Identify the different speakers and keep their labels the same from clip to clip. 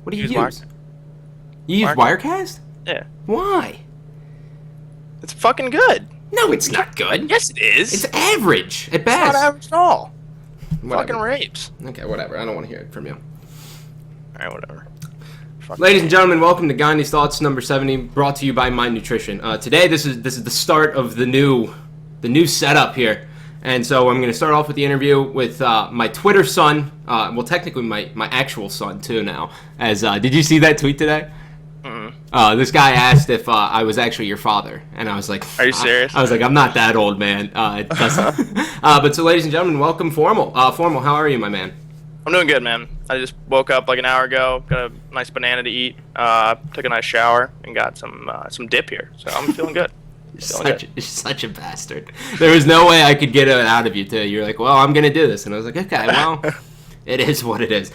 Speaker 1: What do you use? You use Wirecast?
Speaker 2: Yeah.
Speaker 1: Why?
Speaker 2: It's fucking good.
Speaker 1: No, it's not good.
Speaker 2: Yes, it is.
Speaker 1: It's average at best.
Speaker 2: It's not average at all.
Speaker 1: Whatever.
Speaker 2: Fucking rapes.
Speaker 1: Okay, whatever. I don't want to hear it from you.
Speaker 2: Alright, whatever.
Speaker 1: Ladies and gentlemen, welcome to Gandhi's Thoughts number 70, brought to you by My Nutrition. Today, this is the start of the new setup here, and so I'm going to start off with the interview with my Twitter son. Well, technically my actual son too now. As did you see that tweet today? This guy asked if I was actually your father, and I was like,
Speaker 2: "Are you serious?"
Speaker 1: I was like, "I'm not that old, man." It doesn't. But so, ladies and gentlemen, welcome, Formal. Formal, how are you, my man?
Speaker 2: I'm doing good, man. I just woke up like an hour ago, got a nice banana to eat, took a nice shower, and got some dip here. So I'm feeling good.
Speaker 1: You're such a bastard. There was no way I could get it out of you, too. You're like, well, I'm going to do this. And I was like, okay, well, it is what it is.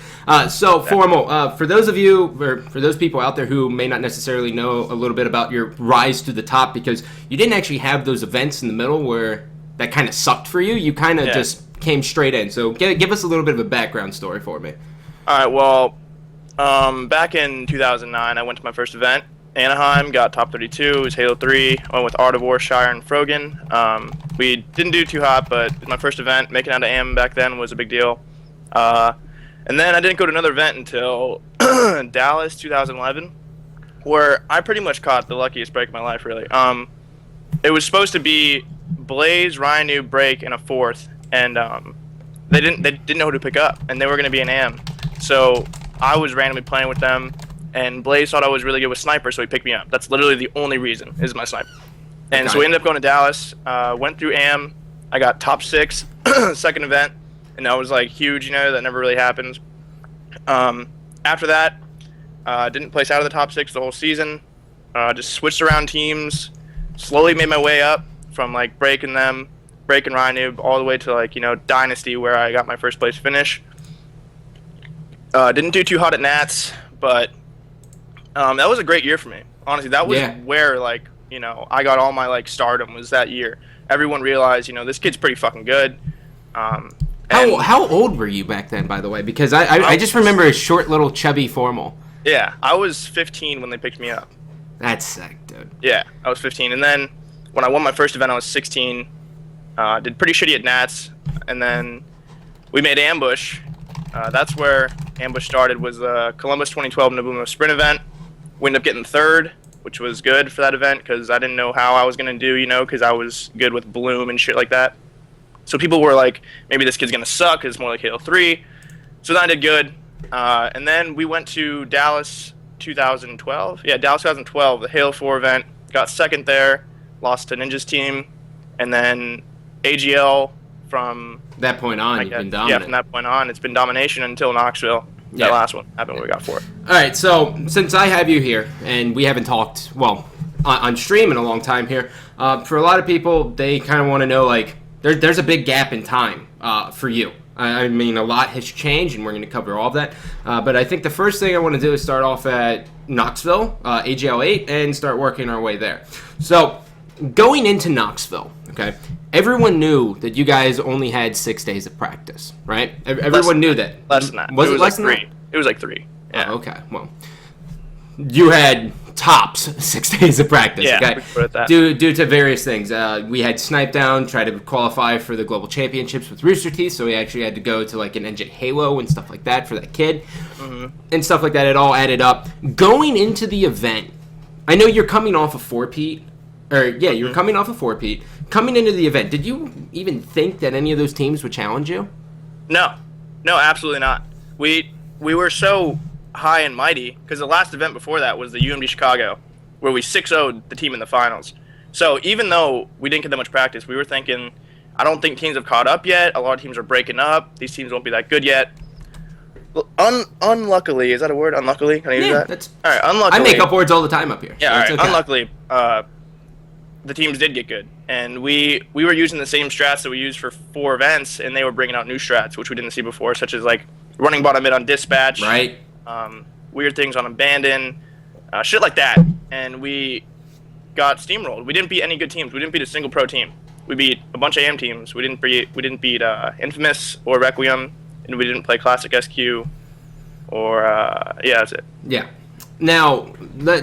Speaker 1: So, Formal, for those of you, or for those people out there who may not necessarily know a little bit about your rise to the top, because you didn't actually have those events in the middle where that kind of sucked for you. You kind of just came straight in. So give us a little bit of a background story for me.
Speaker 2: All right, well, back in 2009, I went to my first event. Anaheim, got top 32, it was Halo 3. I went with Ardivore, Shire, and Frogan. We didn't do too hot, but my first event, making it out to AM back then was a big deal. And then I didn't go to another event until Dallas 2011, where I pretty much caught the luckiest break of my life, really. It was supposed to be Blaze, Ryan Noob, Break, and a fourth, and they didn't know who to pick up, and they were going to be an AM. So I was randomly playing with them, and Blaze thought I was really good with sniper, so he picked me up. That's literally the only reason, is my sniper. And so we ended up going to Dallas, went through AM, I got top 6, second event, and that was like huge, that never really happens. After that, didn't place out of the top 6 the whole season, just switched around teams, slowly made my way up from like breaking Ryan Noob all the way to like, Dynasty, where I got my first place finish. Didn't do too hot at Nats, but that was a great year for me. Honestly, that was where like, I got all my like stardom was that year. Everyone realized, this kid's pretty fucking good.
Speaker 1: How old were you back then, by the way? Because I just remember a short little chubby Formal.
Speaker 2: Yeah, I was 15 when they picked me up.
Speaker 1: That's sick, dude.
Speaker 2: Yeah, I was 15. And then when I won my first event, I was 16. Did pretty shitty at Nats. And then we made Ambush. That's where Ambush started, was the Columbus 2012 Nabumo Sprint event. We ended up getting third, which was good for that event because I didn't know how I was going to do, because I was good with Bloom and shit like that. So people were like, maybe this kid's going to suck because it's more like Halo 3. So then I did good. And then we went to Dallas 2012. Yeah, Dallas 2012, the Halo 4 event. Got second there, lost to Ninja's team. And then AGL from
Speaker 1: that point on, you've been dominant.
Speaker 2: Yeah, from that point on, it's been domination until Knoxville. That last one happened when we got 4.
Speaker 1: All right, so since I have you here, and we haven't talked, well, on stream in a long time here, for a lot of people, they kind of want to know, like, there's a big gap in time for you. I mean, a lot has changed, and we're going to cover all of that. But I think the first thing I want to do is start off at Knoxville, AGL 8, and start working our way there. So, going into Knoxville, okay, everyone knew that you guys only had 6 days of practice, right? Everyone knew that.
Speaker 2: Less than that.
Speaker 1: Was it less than
Speaker 2: 3.
Speaker 1: that?
Speaker 2: It was like 3. Yeah.
Speaker 1: Oh, okay, well, you had tops 6 days of practice, okay?
Speaker 2: We put it that.
Speaker 1: Due to various things. We had Snipe Down, try to qualify for the Global Championships with Rooster Teeth, so we actually had to go to like an Engine Halo and stuff like that for that kid. And stuff like that. It all added up. Going into the event, I know you're coming off a 4-peat, you were coming off a 4-peat. Coming into the event, did you even think that any of those teams would challenge you?
Speaker 2: No, absolutely not. We were so high and mighty because the last event before that was the UMD Chicago, where we 6-0'd the team in the finals. So even though we didn't get that much practice, we were thinking, I don't think teams have caught up yet. A lot of teams are breaking up. These teams won't be that good yet. Well, unluckily, is that a word? Unluckily? Can I use that?
Speaker 1: That's,
Speaker 2: all right, unluckily.
Speaker 1: I make up words all the time up here.
Speaker 2: Yeah,
Speaker 1: so
Speaker 2: all right.
Speaker 1: Okay.
Speaker 2: Unluckily, the teams did get good. And we were using the same strats that we used for 4 events, and they were bringing out new strats, which we didn't see before, such as like running bottom mid on Dispatch.
Speaker 1: Right.
Speaker 2: Weird things on Abandon, shit like that. And we got steamrolled. We didn't beat any good teams. We didn't beat a single pro team. We beat a bunch of AM teams. We didn't beat Infamous or Requiem, and we didn't play Classic SQ or yeah, that's it.
Speaker 1: Yeah. Now,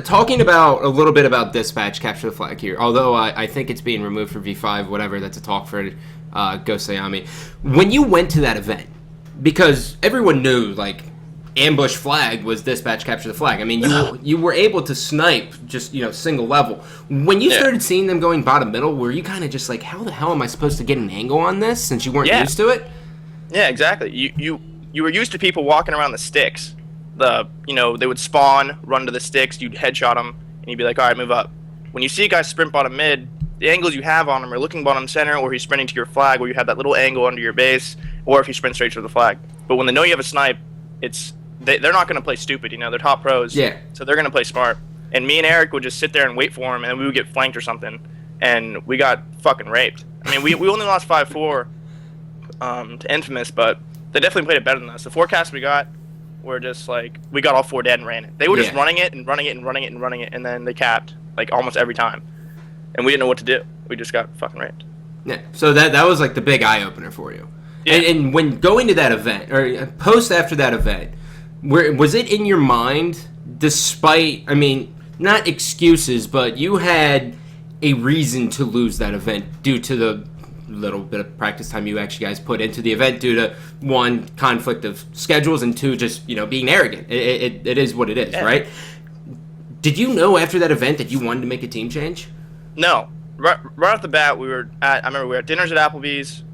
Speaker 1: talking about a little bit about dispatch, capture the flag here, although I think it's being removed for V5, whatever, that's a talk for Go Sayami. When you went to that event, because everyone knew, like, ambush flag was dispatch, capture the flag. I mean, you were able to snipe just, single level. When you started seeing them going bottom middle, were you kind of just like, how the hell am I supposed to get an angle on this since you weren't used to it?
Speaker 2: Yeah, exactly. You were used to people walking around the sticks. They would spawn, run to the sticks, you'd headshot them, and you'd be like, all right, move up. When you see a guy sprint bottom mid, the angles you have on him are looking bottom center, or he's sprinting to your flag where you have that little angle under your base, or if he sprints straight to the flag. But when they know you have a snipe, they're not going to play stupid, they're top pros. Yeah. So they're going to play smart. And me and Eric would just sit there and wait for him, and we would get flanked or something, and we got fucking raped. I mean, we only lost 5-4 to Infamous, but they definitely played it better than us. The forecasts we got were just like, we got all 4 dead and ran it. They were just running it and running it and running it and running it, and then they capped, like, almost every time. And we didn't know what to do. We just got fucking raped.
Speaker 1: Yeah, so that was, like, the big eye-opener for you. Yeah. And when going to that event, or post after that event, was it in your mind, despite, I mean, not excuses, but you had a reason to lose that event due to the little bit of practice time you actually guys put into the event due to, 1, conflict of schedules, and 2, just, being arrogant. It is what it is, right? Did you know after that event that you wanted to make a team change?
Speaker 2: No. Right off the bat, I remember we were at dinner at Applebee's.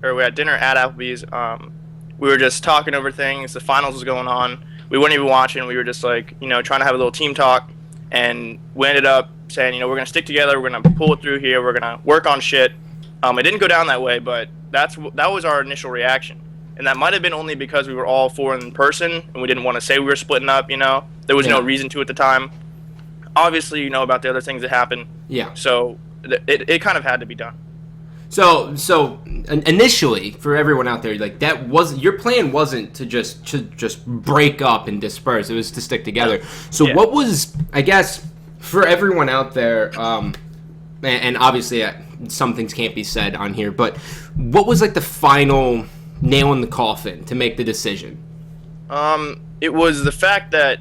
Speaker 2: We were just talking over things. The finals was going on. We weren't even watching. We were just like, trying to have a little team talk. And we ended up saying, we're going to stick together. We're going to pull it through here. We're going to work on shit. It didn't go down that way, but that was our initial reaction. And that might have been only because we were all 4 in person, and we didn't want to say we were splitting up, There was no reason to at the time. Obviously, you know about the other things that happened. Yeah. So it kind of had to be done. So
Speaker 1: initially, for everyone out there, like, that was your plan wasn't to just break up and disperse. It was to stick together. So what was, I guess, for everyone out there, and obviously some things can't be said on here, but what was, like, the final nail in the coffin to make the decision?
Speaker 2: It was the fact that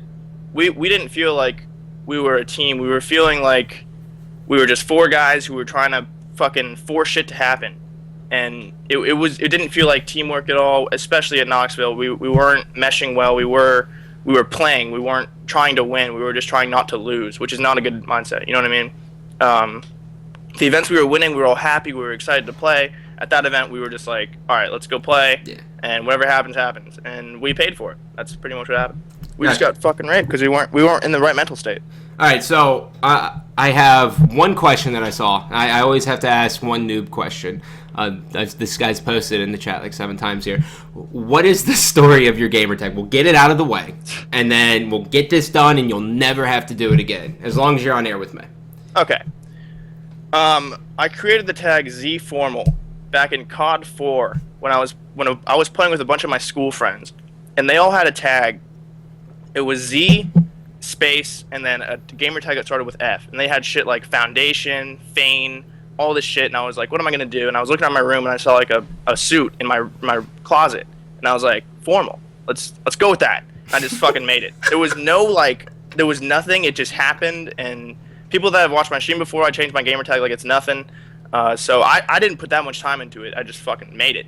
Speaker 2: we didn't feel like we were a team. We were feeling like we were just 4 guys who were trying to fucking force shit to happen, and it didn't feel like teamwork at all, especially at Knoxville. We weren't meshing well. We were playing. We weren't trying to win. We were just trying not to lose, which is not a good mindset. You know what I mean? The events we were winning, we were all happy. We were excited to play. At that event, we were just like, all right, let's go play, and whatever happens, happens. And we paid for it. That's pretty much what happened. We just got fucking raped because we weren't in the right mental state.
Speaker 1: All right, so I have one question that I saw. I always have to ask one noob question. This guy's posted in the chat like 7 times here. What is the story of your gamer tag? We'll get it out of the way, and then we'll get this done, and you'll never have to do it again, as long as you're on air with me.
Speaker 2: Okay. I created the tag Z Formal back in COD 4 when I was playing with a bunch of my school friends, and they all had a tag. It was Z space and then a gamer tag that started with F, and they had shit like Foundation, Feign, all this shit, and I was like, what am I gonna do? And I was looking at my room and I saw like a suit in my closet, and I was like, formal. Let's go with that. I just fucking made it. There was nothing. It just happened, and people that have watched my stream before, I changed my gamer tag like it's nothing. So I didn't put that much time into it. I just fucking made it,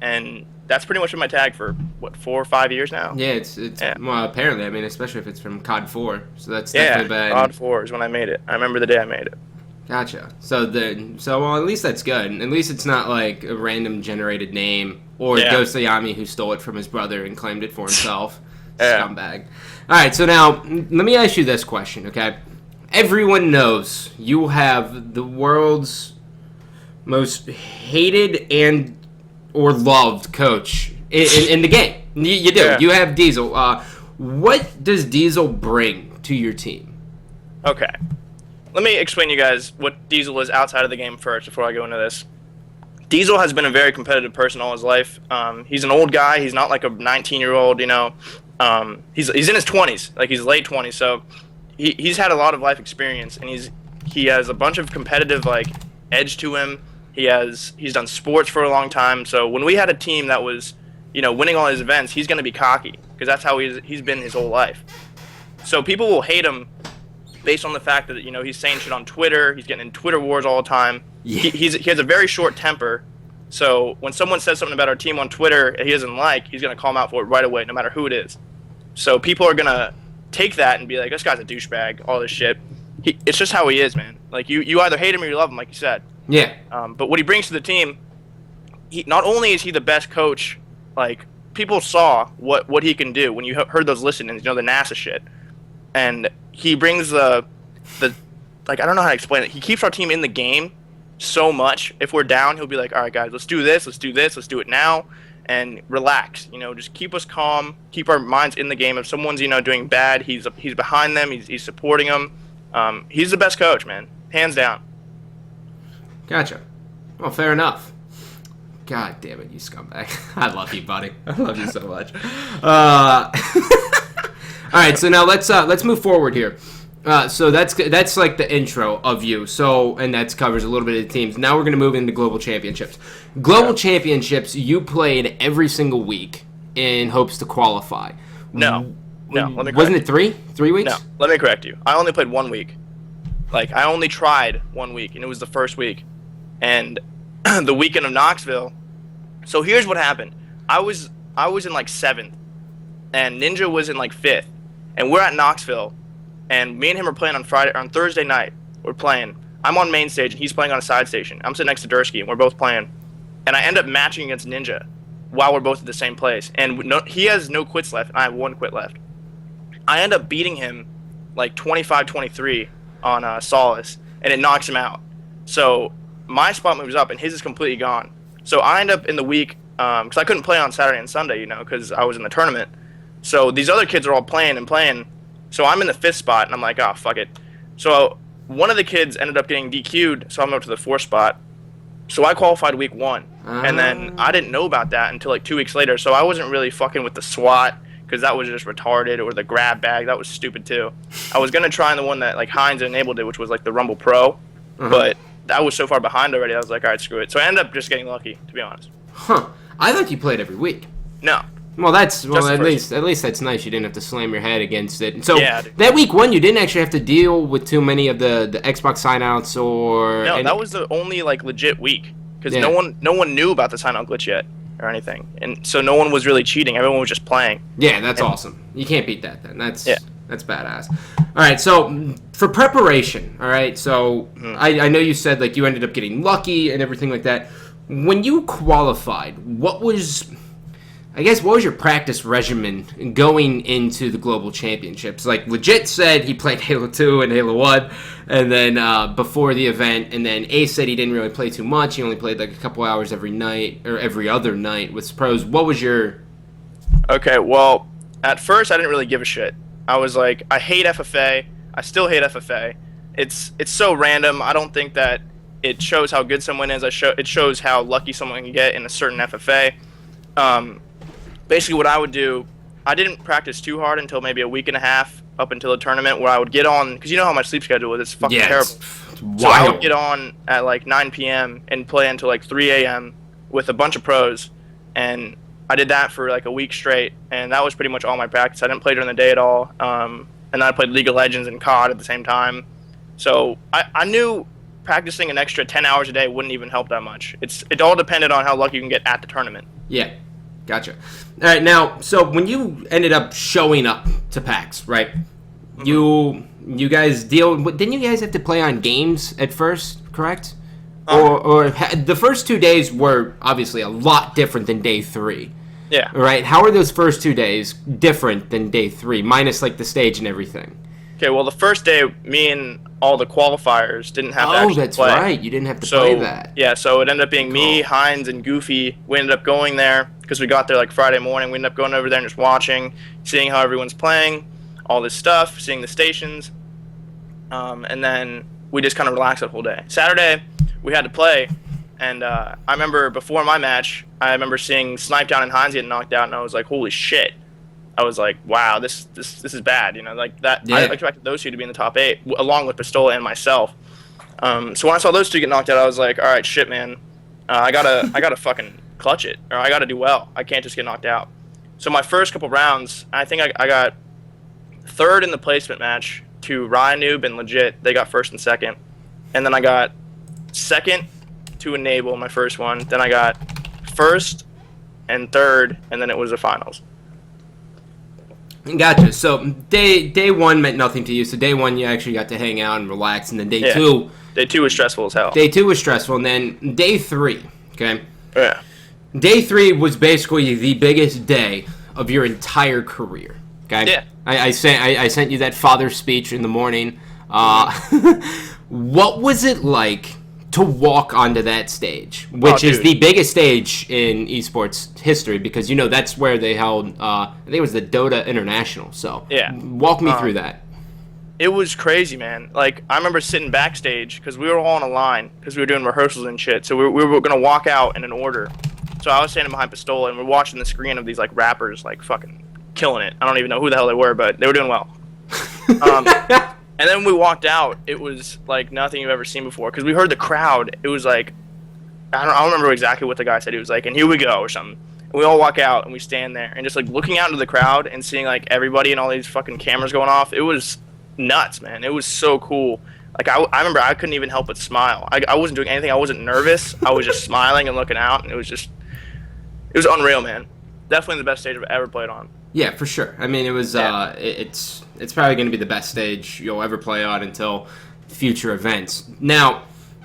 Speaker 2: and that's pretty much been my tag for, 4 or 5 years now?
Speaker 1: Yeah, it's well, apparently, I mean, especially if it's from COD 4. So that's definitely been...
Speaker 2: COD 4 is when I made it. I remember the day I made it.
Speaker 1: Gotcha. So well, at least that's good. At least it's not like a random generated name or Ghost Ayami who stole it from his brother and claimed it for himself. Scumbag. All right, so now let me ask you this question, okay? Everyone knows you have the world's most hated and or loved coach in the game. You do. Yeah. You have Diesel. What does Diesel bring to your team?
Speaker 2: Okay. Let me explain to you guys what Diesel is outside of the game first before I go into this. Diesel has been a very competitive person all his life. He's an old guy. He's not like a 19-year-old, He's in his 20s. Like, he's late 20s. So he's had a lot of life experience, and he has a bunch of competitive, like, edge to him. He's done sports for a long time. So when we had a team that was winning all his events, he's going to be cocky because that's how he's been his whole life. So people will hate him based on the fact that he's saying shit on Twitter. He's getting in Twitter wars all the time.
Speaker 1: Yeah.
Speaker 2: He has a very short temper. So when someone says something about our team on Twitter he doesn't like, he's going to call him out for it right away, no matter who it is. So people are going to take that and be like, this guy's a douchebag, all this shit. It's just how he is, man. Like, you either hate him or you love him, like you said.
Speaker 1: Yeah.
Speaker 2: But what he brings to the team, not only is he the best coach, like, people saw what he can do when you heard those listings, the NASA shit. And he brings the like, I don't know how to explain it. He keeps our team in the game so much. If we're down, he'll be like, all right, guys, let's do this, let's do it now, and relax. Just keep us calm, keep our minds in the game. If someone's, doing bad, he's behind them, he's supporting them. He's the best coach, man, hands down.
Speaker 1: Gotcha. Well, fair enough. God damn it, you scumbag. I love you, buddy. I love you so much. All right, so now let's move forward here. So that's like the intro of you. So, and that covers a little bit of the teams. Now we're going to move into global championships. Global championships, you played every single week in hopes to qualify.
Speaker 2: No. Let me correct
Speaker 1: Wasn't it 3 weeks?
Speaker 2: No, let me correct you. I only played 1 week. Like, I only tried 1 week, and it was the first week. And the weekend of Knoxville. So here's what happened. I was in like 7th, and Ninja was in like 5th, and we're at Knoxville, and me and him are playing on Thursday night. We're playing. I'm on main stage, and he's playing on a side station. I'm sitting next to Dursky, and we're both playing. And I end up matching against Ninja while we're both at the same place. And he has no quits left, and I have 1 quit left. I end up beating him like 25-23 on Solace, and it knocks him out. So my spot moves up, and his is completely gone. So I end up in the week, because I couldn't play on Saturday and Sunday, because I was in the tournament. So these other kids are all playing. So I'm in the 5th spot, and I'm like, oh, fuck it. So one of the kids ended up getting DQ'd, so I'm up to the 4th spot. So I qualified week 1, and then I didn't know about that until like 2 weeks later. So I wasn't really fucking with the SWAT, because that was just retarded, or the grab bag. That was stupid, too. I was going to try the one that like Heinz enabled it, which was like the Rumble Pro, but I was so far behind already, I was like, all right, screw it. So I ended up just getting lucky, to be honest.
Speaker 1: Huh. I thought you played every week.
Speaker 2: No.
Speaker 1: Well, at least that's nice. You didn't have to slam your head against it. So
Speaker 2: yeah,
Speaker 1: that week 1, you didn't actually have to deal with too many of the Xbox signouts or.
Speaker 2: No, that was the only like legit week because no one knew about the signout glitch yet or anything, and so no one was really cheating. Everyone was just playing.
Speaker 1: Yeah, that's awesome. You can't beat that then. That's badass. All right, so for preparation, all right. So I know you said like you ended up getting lucky and everything like that. When you qualified, what was your practice regimen going into the global championships? Like, legit said he played Halo 2 and Halo 1, and then before the event, and then Ace said he didn't really play too much. He only played like a couple hours every night, or every other night with pros. What was your...
Speaker 2: Okay, well, at first I didn't really give a shit. I was like, I hate FFA. I still hate FFA. It's so random. I don't think that it shows how good someone is. It shows how lucky someone can get in a certain FFA. Basically what I would do, I didn't practice too hard until maybe a week and a half up until the tournament, where I would get on, because you know how my sleep schedule is. It's fucking terrible.
Speaker 1: It's wild.
Speaker 2: So I would get on at like 9 p.m. and play until like 3 a.m. with a bunch of pros, and I did that for like a week straight, and that was pretty much all my practice. I didn't play during the day at all, and then I played League of Legends and COD at the same time. So I knew practicing an extra 10 hours a day wouldn't even help that much. It all depended on how lucky you can get at the tournament.
Speaker 1: Yeah. Gotcha. All right, now, so when you ended up showing up to PAX, right, you guys didn't you guys have to play on games at first, correct? Or the first 2 days were obviously a lot different than day 3.
Speaker 2: Yeah.
Speaker 1: Right? How are those first 2 days different than day 3, minus like the stage and everything?
Speaker 2: Okay, well, the first day, me and all the qualifiers didn't have to actually
Speaker 1: play. Oh, that's right. You didn't have to play that.
Speaker 2: Yeah, so it ended up being me, Heinz, and Goofy. We ended up going there because we got there like Friday morning. We ended up going over there and just watching, seeing how everyone's playing, all this stuff, seeing the stations. And then we just kind of relaxed that whole day. Saturday, we had to play. And I remember before my match, I remember seeing Snipe Down and Heinz get knocked out, and I was like, holy shit. I was like, wow, this is bad, like that. Yeah. I expected those two to be in the top 8, along with Pistola and myself. So when I saw those two get knocked out, I was like, all right, shit, man, I gotta fucking clutch it, or I got to do well. I can't just get knocked out. So my first couple rounds, I think I got third in the placement match to Ryan Noob and Legit. They got first and second. And then I got second to Enable, my first one. Then I got first and third, and then it was the finals.
Speaker 1: Gotcha. So day one meant nothing to you. So day one you actually got to hang out and relax, and then day two.
Speaker 2: Day two was stressful as hell.
Speaker 1: Day two was stressful, and then day three. Okay.
Speaker 2: Yeah.
Speaker 1: Day three was basically the biggest day of your entire career. Okay.
Speaker 2: Yeah.
Speaker 1: I sent you that father's speech in the morning. What was it like to walk onto that stage, which is the biggest stage in esports history, because that's where they held I think it was the Dota International. So
Speaker 2: yeah,
Speaker 1: walk me through that.
Speaker 2: It was crazy, man. Like, I remember sitting backstage because we were all on a line because we were doing rehearsals and shit. So we were gonna walk out in an order. So I was standing behind Pistola and we're watching the screen of these like rappers like fucking killing it. I don't even know who the hell they were, but they were doing well. And then when we walked out, it was like nothing you've ever seen before, because we heard the crowd. It was like, I don't remember exactly what the guy said. He was like, and here we go, or something. And we all walk out, and we stand there, and just like looking out into the crowd and seeing like everybody and all these fucking cameras going off. It was nuts, man. It was so cool. Like, I remember I couldn't even help but smile. I wasn't doing anything. I wasn't nervous. I was just smiling and looking out, and it was unreal, man. Definitely the best stage I've ever played on.
Speaker 1: Yeah, for sure. I mean, it was. It's probably going to be the best stage you'll ever play on until future events. Now,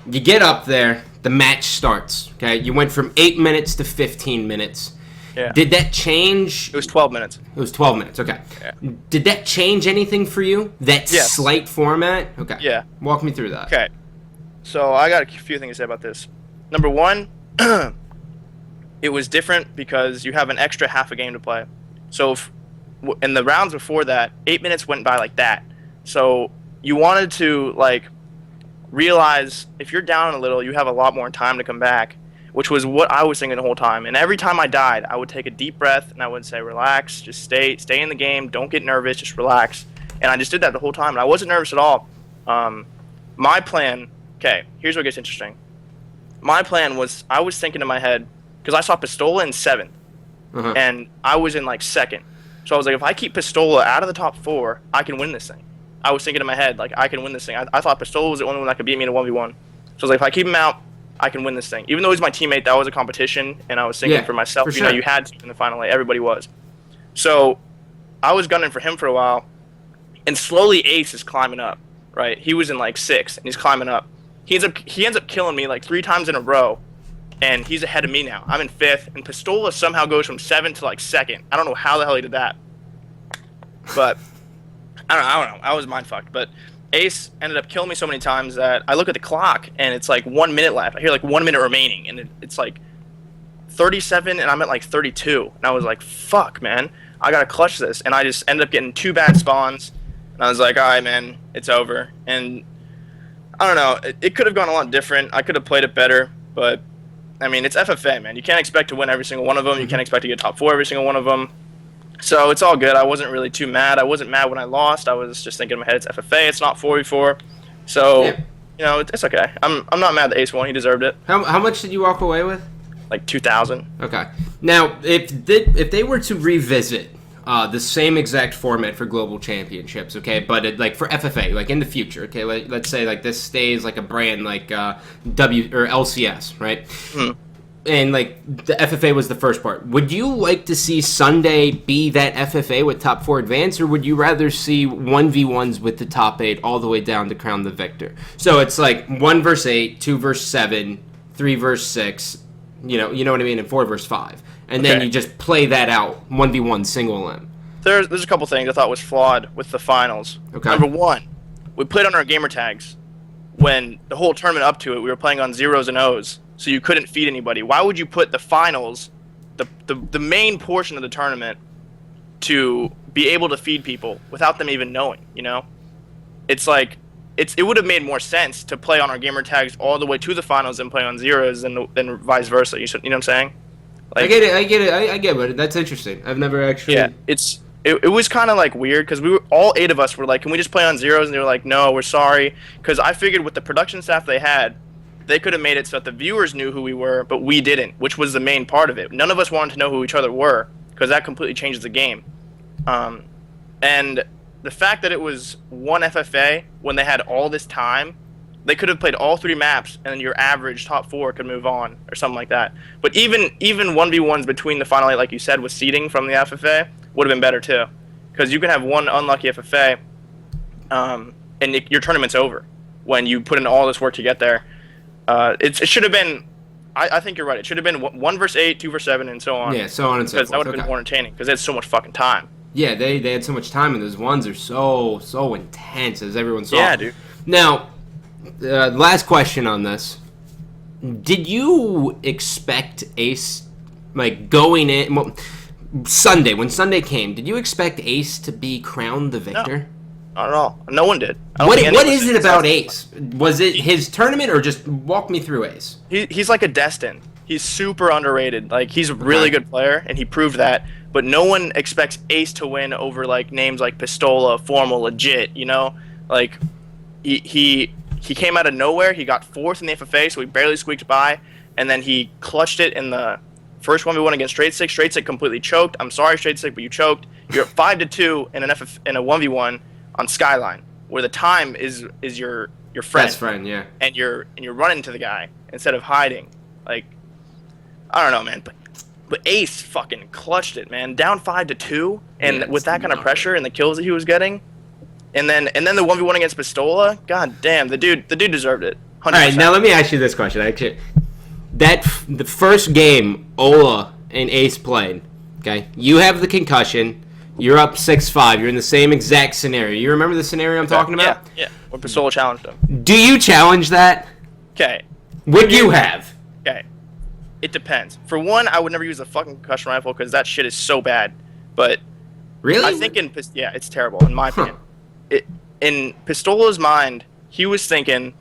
Speaker 1: you get up there, the match starts. Okay, you went from 8 minutes to 15 minutes.
Speaker 2: Yeah.
Speaker 1: Did that change?
Speaker 2: It was 12 minutes.
Speaker 1: It was 12 minutes. Okay.
Speaker 2: Yeah.
Speaker 1: Did that change anything for you? That slight format? Okay.
Speaker 2: Yeah.
Speaker 1: Walk me through that.
Speaker 2: Okay. So I got a few things to say about this. Number one, it was different because you have an extra half a game to play. So in the rounds before that, 8 minutes went by like that. So you wanted to like realize if you're down a little, you have a lot more time to come back, which was what I was thinking the whole time. And every time I died, I would take a deep breath and I would say, relax, just stay in the game, don't get nervous, just relax. And I just did that the whole time, and I wasn't nervous at all. My plan, okay, here's what gets interesting. My plan was, I was thinking in my head, because I saw Pistola in 7th, and I was in like 2nd. So I was like, if I keep Pistola out of the top 4, I can win this thing. I was thinking in my head, like, I can win this thing. I thought Pistola was the only one that could beat me in a 1v1. So I was like, if I keep him out, I can win this thing. Even though he's my teammate, that was a competition, and I was thinking for myself,
Speaker 1: for sure.
Speaker 2: You had to in the final, like, everybody was. So I was gunning for him for a while, and slowly Ace is climbing up, right? He was in like 6th, and he's climbing up. He ends up killing me like 3 times in a row, and he's ahead of me now. I'm in 5th, and Pistola somehow goes from 7th to like 2nd. I don't know how the hell he did that, but I don't know. I was mind fucked, but Ace ended up killing me so many times that I look at the clock and it's like 1 minute left. I hear like 1 minute remaining, and it's like 37, and I'm at like 32, and I was like, fuck, man, I gotta clutch this. And I just ended up getting 2 bad spawns, and I was like, all right, man, it's over. And I don't know, it could have gone a lot different. I could have played it better, but I mean, it's FFA, man. You can't expect to win every single one of them. You can't expect to get top 4 every single one of them. So it's all good. I wasn't really too mad. I wasn't mad when I lost. I was just thinking in my head, it's FFA. It's not 4v4. So, it's okay. I'm not mad that Ace won. He deserved it.
Speaker 1: How much did you walk away with?
Speaker 2: Like 2,000.
Speaker 1: Okay. Now, if they were to revisit the same exact format for global championships, okay, but like for FFA, like in the future, okay, let's say like this stays like a brand like W or LCS, right? And like the FFA was the first part. Would you like to see Sunday be that FFA with top 4 advance, or would you rather see 1v1s with the top 8 all the way down to crown the victor? So it's like 1 versus 8, 2 versus 7, 3 versus 6, you know what I mean, and 4 versus 5. And then you just play that out, 1v1 single limb.
Speaker 2: There's a couple things I thought was flawed with the finals. Okay. Number one, we played on our gamer tags. When the whole tournament up to it, we were playing on 0s and O's, so you couldn't feed anybody. Why would you put the finals, the main portion of the tournament, to be able to feed people without them even knowing, It's like, it would have made more sense to play on our gamer tags all the way to the finals and play on 0s than vice versa. You know what I'm saying? Like,
Speaker 1: I get it. I get it. That's interesting. I've never actually...
Speaker 2: Yeah, it was kind of like weird, because all 8 of us were like, can we just play on 0s? And they were like, no, we're sorry. Because I figured with the production staff they had, they could have made it so that the viewers knew who we were, but we didn't, which was the main part of it. None of us wanted to know who each other were, because that completely changes the game. And the fact that it was one FFA when they had all this time, they could have played all 3 maps, and then your average top 4 could move on, or something like that. But even 1v1s between the final 8, like you said, with seeding from the FFA, would have been better too. Because you can have one unlucky FFA, and your tournament's over when you put in all this work to get there. It should have been, I think you're right, it should have been 1 versus 8, 2 versus 7, and so on.
Speaker 1: Yeah, so on and so forth.
Speaker 2: Because that would have been more entertaining, because they had so much fucking time.
Speaker 1: Yeah, they had so much time, and those ones are so intense, as everyone saw.
Speaker 2: Yeah, dude.
Speaker 1: Now, last question on this. Did you expect Ace, like, going in... Well, Sunday, when Sunday came, did you expect Ace to be crowned the victor?
Speaker 2: No, not at all. No one did.
Speaker 1: What is it about Ace? Was it his tournament, or just walk me through Ace?
Speaker 2: He's like a Destin. He's super underrated. Like, he's a really good player, and he proved that. But no one expects Ace to win over, like, names like Pistola, Formal, Legit, you know? Like, he came out of nowhere. He got 4th in the FFA, so he barely squeaked by. And then he clutched it in the first 1v1 against Straight Six. Straight Six completely choked. I'm sorry, Straight Six, but you choked. You're at 5-2 in a 1v1 on Skyline, where the time is your friend.
Speaker 1: Best friend, yeah.
Speaker 2: And you're running to the guy instead of hiding. Like, I don't know, man, but Ace fucking clutched it, man. Down 5-2, and
Speaker 1: yeah,
Speaker 2: with that kind of pressure and the kills that he was getting, and then the 1v1 against Pistola, god damn, the dude deserved it. 100%.
Speaker 1: All right, now let me ask you this question. Actually, the first game Ola and Ace played, okay? You have the concussion. You're up 6-5. You're in the same exact scenario. You remember the scenario I'm talking about?
Speaker 2: Yeah. When Pistola challenged him.
Speaker 1: Do you challenge that?
Speaker 2: Okay.
Speaker 1: Would you have?
Speaker 2: Okay. It depends. For one, I would never use a fucking concussion rifle because that shit is so bad. But
Speaker 1: really,
Speaker 2: I think it's terrible in my opinion. In Pistola's mind, he was thinking,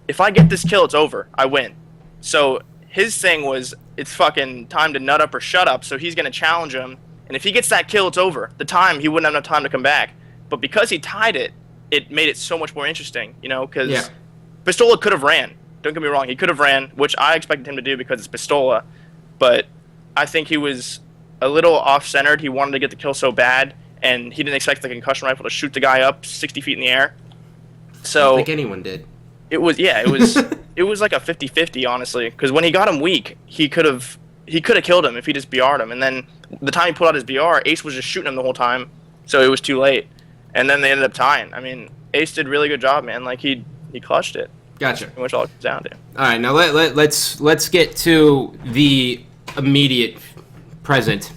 Speaker 2: if I get this kill, it's over. I win. So his thing was, it's fucking time to nut up or shut up. So he's gonna challenge him, and if he gets that kill, it's over. He wouldn't have enough time to come back. But because he tied it, it made it so much more interesting. You know, because Pistola could have ran. Don't get me wrong, he could have ran, which I expected him to do because it's Pistola, but I think he was a little off-centered. He wanted to get the kill so bad, and he didn't expect the concussion rifle to shoot the guy up 60 feet in the air. So
Speaker 1: I don't think anyone did.
Speaker 2: It was it was like a 50-50, honestly, because when he got him weak, he could have killed him if he just BR'd him, and then the time he pulled out his BR, Ace was just shooting him the whole time, so it was too late, and then they ended up tying. I mean, Ace did a really good job, man. Like, he clutched it.
Speaker 1: Gotcha.
Speaker 2: Which all it comes down to.
Speaker 1: All right, now let's get to the immediate present,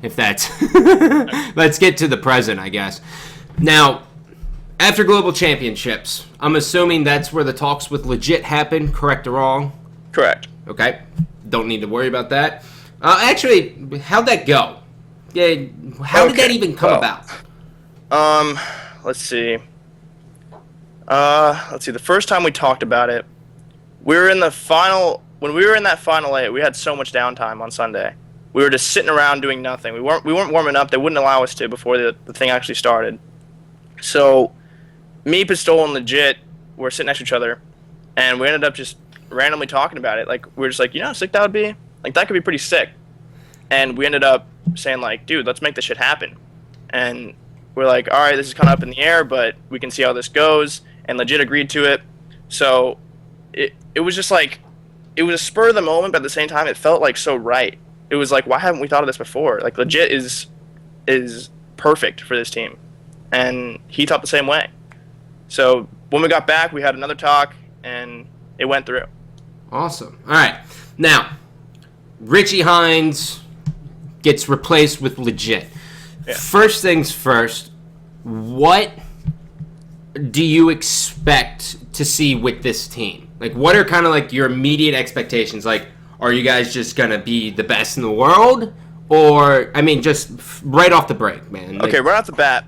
Speaker 1: if that's. Let's get to the present, I guess. Now, after Global Championships, I'm assuming that's where the talks with Legit happened. Correct or wrong?
Speaker 2: Correct.
Speaker 1: Okay. Don't need to worry about that. Actually, how'd that go? Yeah. How did that even come about?
Speaker 2: Let's see. The first time we talked about it, we were in the final. When we were in that final 8, we had so much downtime on Sunday. We were just sitting around doing nothing. We weren't warming up. They wouldn't allow us to before the thing actually started. So, me, Pistola, and Legit were sitting next to each other, and we ended up just randomly talking about it. Like, we were just like, you know how sick that would be? Like, that could be pretty sick. And we ended up saying, like, dude, let's make this shit happen. And we're like, all right, this is kind of up in the air, but we can see how this goes. And Legit agreed to it. So it was just like, it was a spur of the moment, but at the same time, it felt like so right. It was like, why haven't we thought of this before? Like, Legit is perfect for this team. And he thought the same way. So when we got back, we had another talk, and it went through.
Speaker 1: Awesome. All right. Now, Richie Hines gets replaced with Legit.
Speaker 2: Yeah.
Speaker 1: First things first, what do you expect to see with this team? Like, what are kind of like your immediate expectations? Like, are you guys just going to be the best in the world? Or, I mean, just right off the break, man. Like,
Speaker 2: okay, right off the bat,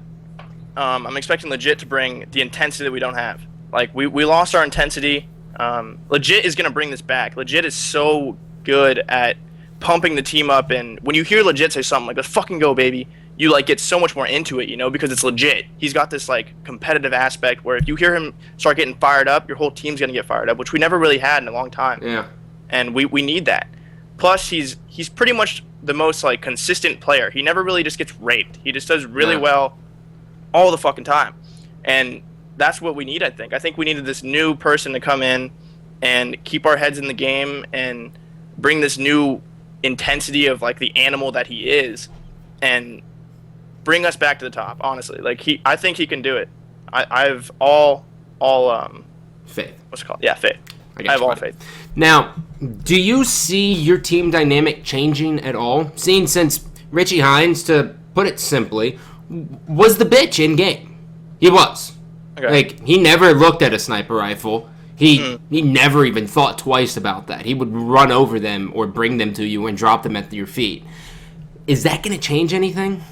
Speaker 2: I'm expecting Legit to bring the intensity that we don't have. Like, we lost our intensity. Legit is going to bring this back. Legit is so good at pumping the team up, and when you hear Legit say something like, let's fucking go, baby, you like get so much more into it, because it's legit. He's got this like competitive aspect where if you hear him start getting fired up, your whole team's gonna get fired up, which we never really had in a long time.
Speaker 1: Yeah.
Speaker 2: And we need that. Plus, he's pretty much the most like consistent player. He never really just gets raped. He just does really well all the fucking time, and that's what we need. I think we needed this new person to come in and keep our heads in the game and bring this new intensity of like the animal that he is, and bring us back to the top. Honestly, like I think he can do it. I've all
Speaker 1: faith.
Speaker 2: What's it called? Yeah, faith. I have all faith.
Speaker 1: Now, do you see your team dynamic changing at all? Seeing since Richie Hines, to put it simply, was the bitch in game. He was.
Speaker 2: Okay.
Speaker 1: Like, he never looked at a sniper rifle. He never even thought twice about that. He would run over them or bring them to you and drop them at your feet. Is that going to change anything?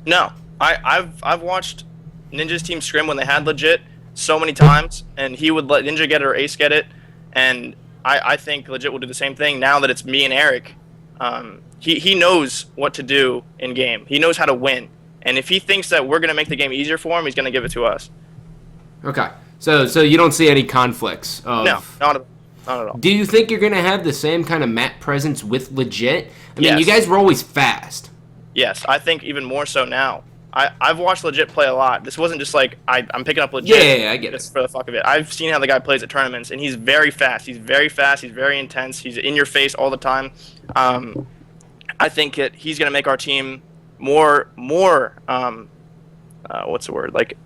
Speaker 2: No. I've watched Ninja's team scrim when they had legit so many times, and he would let Ninja get it or Ace get it, and I think legit will do the same thing now that it's me and Eric. He knows what to do in game. He knows how to win. And if he thinks that we're going to make the game easier for him, he's going to give it to us.
Speaker 1: Okay. So you don't see any conflicts?
Speaker 2: No, not at all.
Speaker 1: Do you think you're going to have the same kind of map presence with legit? I mean,
Speaker 2: Yes.
Speaker 1: you guys were always fast.
Speaker 2: Yes, I think even more so now. I've watched legit play a lot. This wasn't just like I'm picking up legit.
Speaker 1: Yeah, I get
Speaker 2: just
Speaker 1: it.
Speaker 2: for the fuck of it. I've seen how the guy plays at tournaments, and he's very fast. He's very fast. He's very intense. He's in your face all the time. I think that he's going to make our team more what's the word, like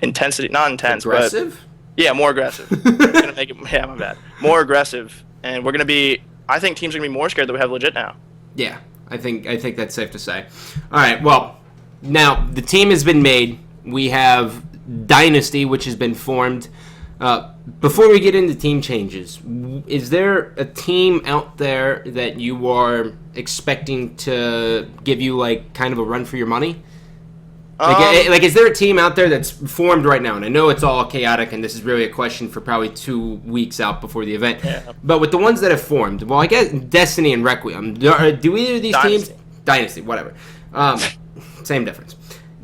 Speaker 2: intensity, not intense,
Speaker 1: Aggressive?
Speaker 2: but yeah, more aggressive. Gonna make it, yeah, my bad, more aggressive, and we're gonna be, I think teams are gonna be more scared that we have legit now.
Speaker 1: Yeah, I think that's safe to say. All right, well, now the team has been made. We have Dynasty, which has been formed. Before we get into team changes, is there a team out there that you are expecting to give you like kind of a run for your money? Like, is there a team out there that's formed right now? And I know it's all chaotic, and this is really a question for probably 2 weeks out before the event.
Speaker 2: Yeah.
Speaker 1: But with the ones that have formed, well, I guess Destiny and Requiem. Do either of these teams, Dynasty, whatever, same difference.